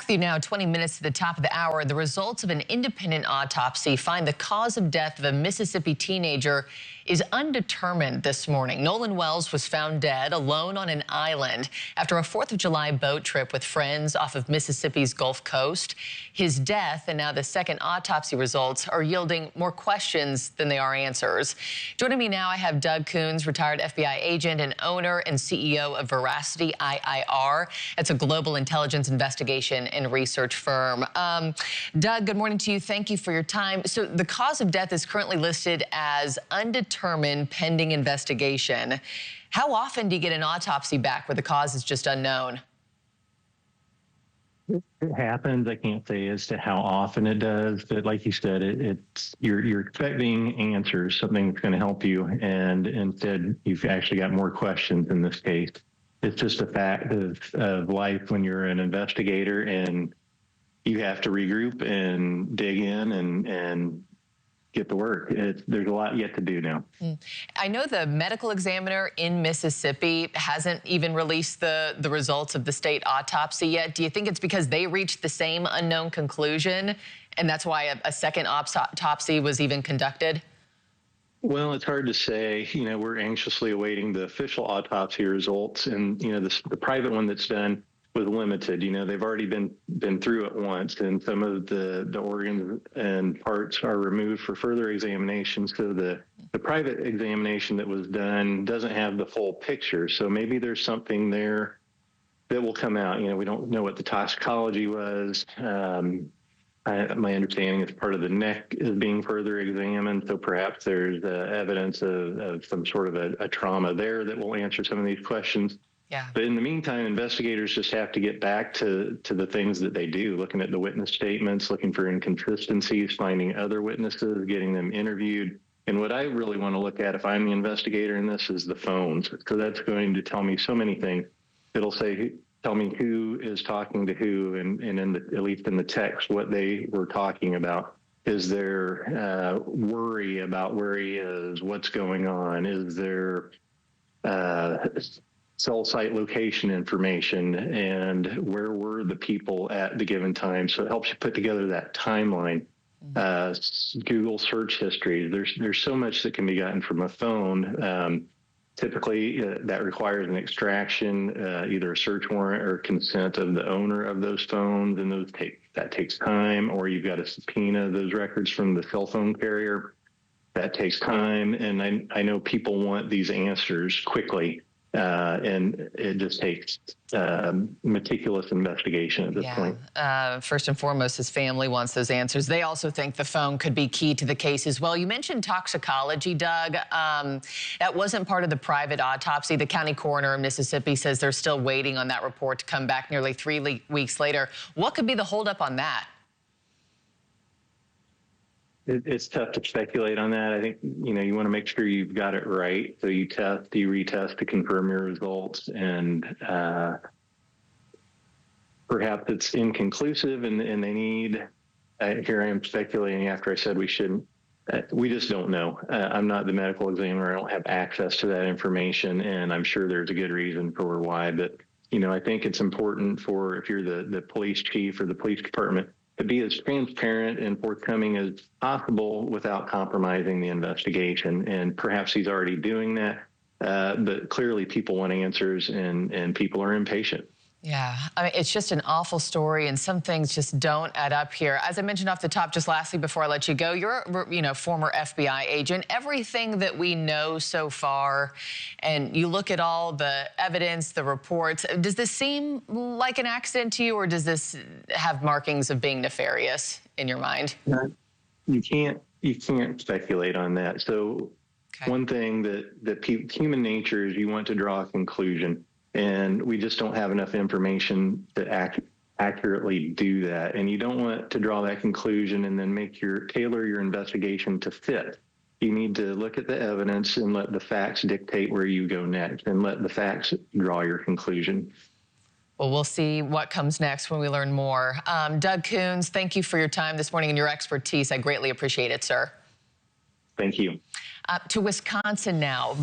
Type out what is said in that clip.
Back with you now, 20 minutes to the top of the hour. The results of an independent autopsy find the cause of death of a Mississippi teenager is undetermined this morning. Nolan Wells was found dead alone on an island after a 4th of July boat trip with friends off of Mississippi's Gulf Coast. His death and now the second autopsy results are yielding more questions than they are answers. Joining me now, I have Doug Coons, retired FBI agent and owner and CEO of Veracity IIR. It's a global intelligence investigation and research firm. Doug, good morning to you. Thank you for your time. So the cause of death is currently listed as undetermined pending investigation. How often do you get an autopsy back where the cause is just unknown? It happens. I can't say as to how often it does, but like you said, you're expecting answers, something that's going to help you, and instead you've actually got more questions in this case. It's just a fact of life when you're an investigator and you have to regroup and dig in and get to work. There's a lot yet to do now. I know the medical examiner in Mississippi hasn't even released the results of the state autopsy yet. Do you think it's because they reached the same unknown conclusion and that's why a second autopsy was even conducted? Well, it's hard to say. You know, we're anxiously awaiting the official autopsy results, and you know, the private one that's done was limited. You know, they've already been through it once, and some of the organs and parts are removed for further examination. So the private examination that was done doesn't have the full picture. So maybe there's something there that will come out. You know, we don't know what the toxicology was. My understanding is part of the neck is being further examined, so perhaps there's evidence of some sort of a trauma there that will answer some of these questions. Yeah. But in the meantime, investigators just have to get back to the things that they do, looking at the witness statements, looking for inconsistencies, finding other witnesses, getting them interviewed. And what I really want to look at if I'm the investigator in this is the phones, because that's going to tell me so many things. It'll tell me who is talking to who, and at least in the text, what they were talking about. Is there worry about where he is, what's going on? Is there cell site location information, and where were the people at the given time? So it helps you put together that timeline. Google search history. There's so much that can be gotten from a phone. Typically, that requires an extraction, either a search warrant or consent of the owner of those phones, and that takes time. Or you've got to subpoena those records from the cell phone carrier. That takes time, and I know people want these answers quickly. And it just takes meticulous investigation at this point. First and foremost, his family wants those answers. They also think the phone could be key to the case as well. You mentioned toxicology, Doug. That wasn't part of the private autopsy. The county coroner in Mississippi says they're still waiting on that report to come back nearly 3 weeks later. What could be the holdup on that? It's tough to speculate on that. I think, you know, you want to make sure you've got it right. So you retest to confirm your results, and perhaps it's inconclusive and they need, here I am speculating after I said we shouldn't. We just don't know. I'm not the medical examiner. I don't have access to that information, and I'm sure there's a good reason for why. But, you know, I think it's important for, if you're the police chief or the police department, to be as transparent and forthcoming as possible without compromising the investigation. And perhaps he's already doing that, but clearly people want answers, and people are impatient. Yeah, I mean, it's just an awful story, and some things just don't add up here. As I mentioned off the top, just lastly, before I let you go, you're a former FBI agent. Everything that we know so far, and you look at all the evidence, the reports, does this seem like an accident to you, or does this have markings of being nefarious in your mind? You can't speculate on that. So one thing that human nature is, you want to draw a conclusion. And we just don't have enough information to accurately do that. And you don't want to draw that conclusion and then tailor your investigation to fit. You need to look at the evidence and let the facts dictate where you go next, and let the facts draw your conclusion. Well, we'll see what comes next when we learn more. Doug Coons, thank you for your time this morning and your expertise. I greatly appreciate it, sir. Thank you. To Wisconsin now.